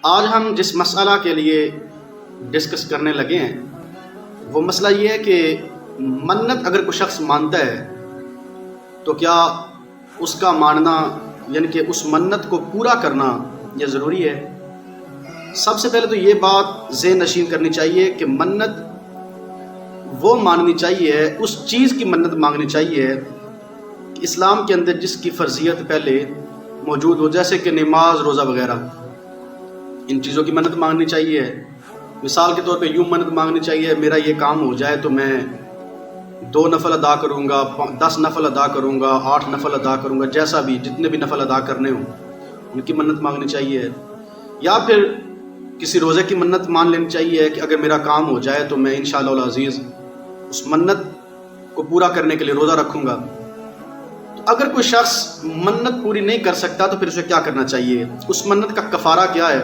آج ہم جس مسئلہ کے لیے ڈسکس کرنے لگے ہیں وہ مسئلہ یہ ہے کہ منت اگر کوئی شخص مانتا ہے تو کیا اس کا ماننا یعنی کہ اس منت کو پورا کرنا یہ ضروری ہے؟ سب سے پہلے تو یہ بات ذہن نشین کرنی چاہیے کہ منت وہ ماننی چاہیے، اس چیز کی منت مانگنی چاہیے کہ اسلام کے اندر جس کی فرضیت پہلے موجود ہو، جیسے کہ نماز، روزہ وغیرہ، ان چیزوں کی منت مانگنی چاہیے۔ مثال کے طور پہ یوں منت مانگنی چاہیے، میرا یہ کام ہو جائے تو میں 2 نفل ادا کروں گا، 10 نفل ادا کروں گا، 8 نفل ادا کروں گا، جیسا بھی جتنے بھی نفل ادا کرنے ہوں ان کی منت مانگنی چاہیے۔ یا پھر کسی روزے کی منت مان لینی چاہیے کہ اگر میرا کام ہو جائے تو میں انشاءاللہ العزیز اس منت کو پورا کرنے کے لیے روزہ رکھوں گا۔ تو اگر کوئی شخص منت پوری نہیں کر سکتا تو پھر اسے کیا کرنا چاہیے؟ اس منت کا کفارہ کیا ہے؟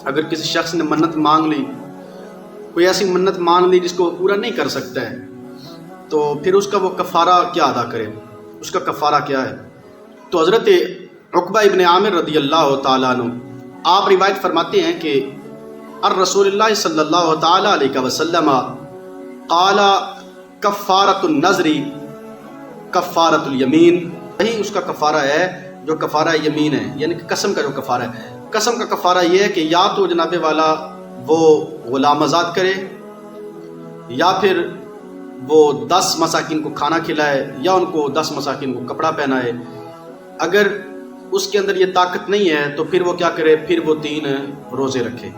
اگر کسی شخص نے منت مانگ لی، کوئی ایسی منت مانگ لی جس کو پورا نہیں کر سکتا ہے، تو پھر اس کا وہ کفارہ کیا ادا کرے؟ اس کا کفارہ کیا ہے؟ تو حضرت عقبہ ابن عامر رضی اللہ تعالیٰ عنہ آپ روایت فرماتے ہیں کہ الرسول اللہ صلی اللہ تعالیٰ علیہ وسلم قال کفارۃ النذر کفارۃ الیمین، یہی اس کا کفارہ ہے جو کفارہ یمین ہے، یعنی کہ قسم کا جو کفارہ ہے۔ قسم کا کفارہ یہ ہے کہ یا تو جناب والا وہ غلام آزاد کرے، یا پھر وہ 10 مساکین کو کھانا کھلائے، یا ان کو 10 مساکین کو کپڑا پہنائے۔ اگر اس کے اندر یہ طاقت نہیں ہے تو پھر وہ کیا کرے؟ پھر وہ 3 روزے رکھے۔